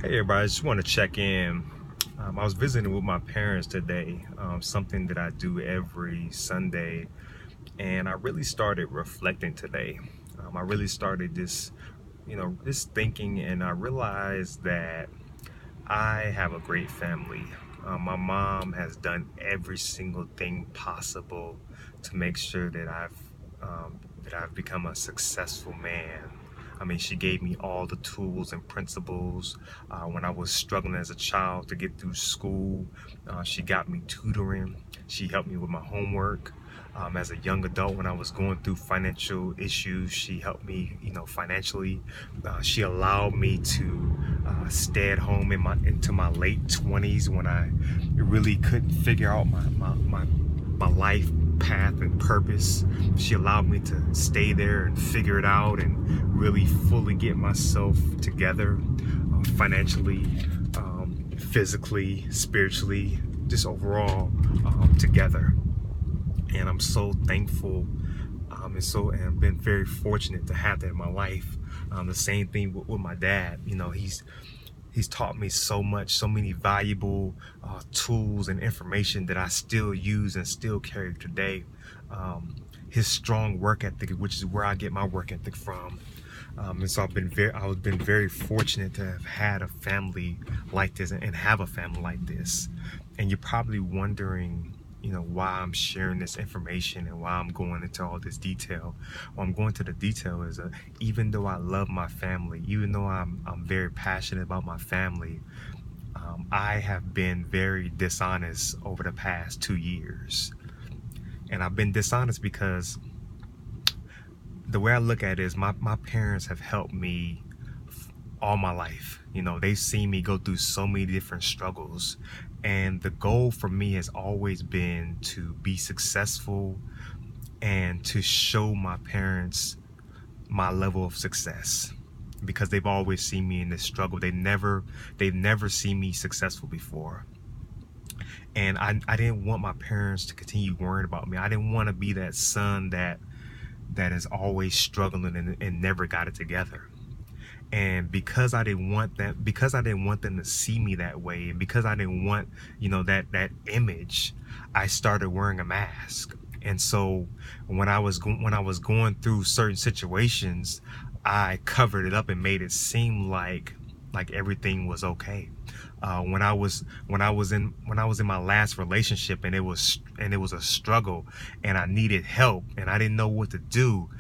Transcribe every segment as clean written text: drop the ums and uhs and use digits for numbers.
Hey everybody, I just want to check in. I was visiting with my parents today, something that I do every Sunday, and I really started reflecting today. I really started this thinking, and I realized that I have a great family. My mom has done every single thing possible to make sure that I've become a successful man. I mean, she gave me all the tools and principles when I was struggling as a child to get through school. She got me tutoring. She helped me with my homework. As a young adult, when I was going through financial issues, she helped me, financially. She allowed me to stay at home into my late 20s when I really couldn't figure out my life path and purpose. She allowed me to stay there and figure it out and really fully get myself together, financially, physically, spiritually, just overall together. And I'm so thankful, and been very fortunate to have that in my life. The same thing with my dad. He's taught me so much, so many valuable tools and information that I still use and still carry today. His strong work ethic, which is where I get my work ethic from. And so I've been very fortunate to have had a family like this and have a family like this. And you're probably wondering, why I'm sharing this information and why I'm going into all this detail. Well, I'm going to the detail is even though I love my family, even though I'm very passionate about my family, I have been very dishonest over the past 2 years. And I've been dishonest because the way I look at it is my parents have helped me all my life. They've seen me go through so many different struggles, and the goal for me has always been to be successful and to show my parents my level of success, because they've always seen me in this struggle. They've never seen me successful before. And I didn't want my parents to continue worrying about me. I didn't want to be that son that is always struggling and never got it together. And because I didn't want them to see me that way, and because I didn't want, that image, I started wearing a mask. And so when I was going through certain situations, I covered it up and made it seem like everything was okay. When I was in my last relationship, and it was a struggle, and I needed help and I didn't know what to do,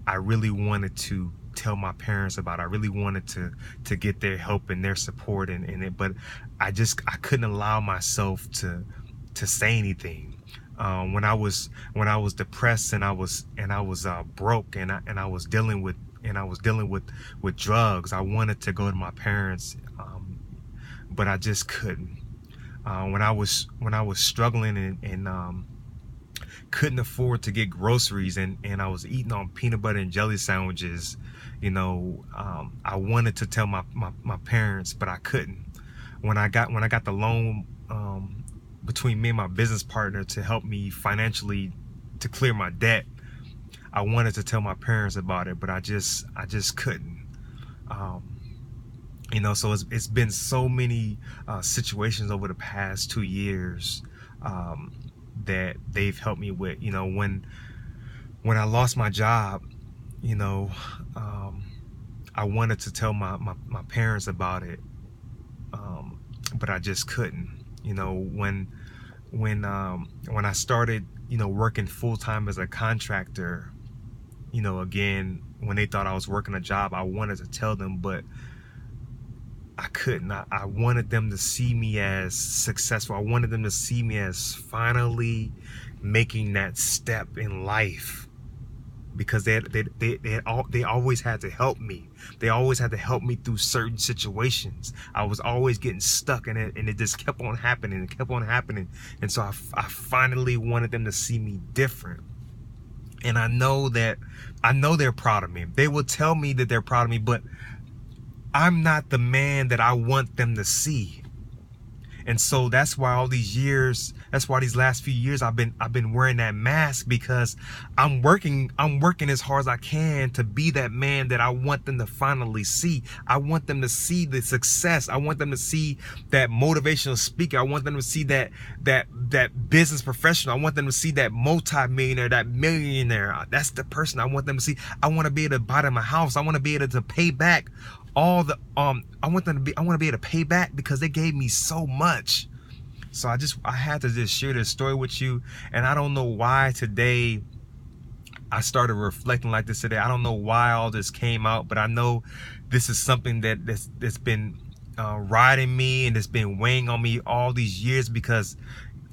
I really wanted to tell my parents about it. I really wanted to get their help and their support in it, but I couldn't allow myself to say anything. When I was depressed and I was broke, and I was dealing with drugs, I wanted to go to my parents, but I just couldn't. When I was struggling and couldn't afford to get groceries, and I was eating on peanut butter and jelly sandwiches, I wanted to tell my parents, but I couldn't. When I got the loan between me and my business partner to help me financially to clear my debt, I wanted to tell my parents about it, but I just couldn't. So it's been so many situations over the past 2 years that they've helped me with. When I lost my job, I wanted to tell my parents about it, but I just couldn't. When I started, working full-time as a contractor, again, when they thought I was working a job, I wanted to tell them, but I couldn't. I wanted them to see me as successful. I wanted them to see me as finally making that step in life, because they always had to help me. They always had to help me through certain situations. I was always getting stuck in it, and it just kept on happening and kept on happening. And so I finally wanted them to see me different. And I know they're proud of me. They will tell me that they're proud of me, but I'm not the man that I want them to see. And so that's why all these years, that's why these last few years I've been wearing that mask, because I'm working as hard as I can to be that man that I want them to finally see. I want them to see the success. I want them to see that motivational speaker. I want them to see that business professional. I want them to see that multi-millionaire, that millionaire. That's the person I want them to see. I want to be able to buy them a house. I want to be able to pay back all the I want to be able to pay back because they gave me so much. So I had to just share this story with you. And I don't know why today I started reflecting like this today. I don't know why all this came out, but I know this is something that's been riding me, and it's been weighing on me all these years, because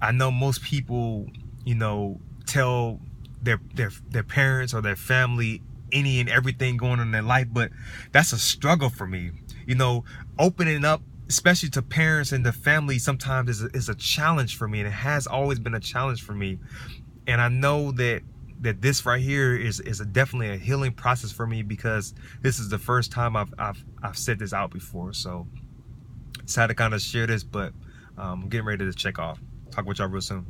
I know most people, you know, tell their parents or their family any and everything going on in their life, but that's a struggle for me. You know, opening up, especially to parents and the family, sometimes is a challenge for me, and it has always been a challenge for me. And I know that this right here is definitely a healing process for me, because this is the first time I've said this out before. So it's had to kind of share this, but I'm getting ready to check off. Talk with y'all real soon.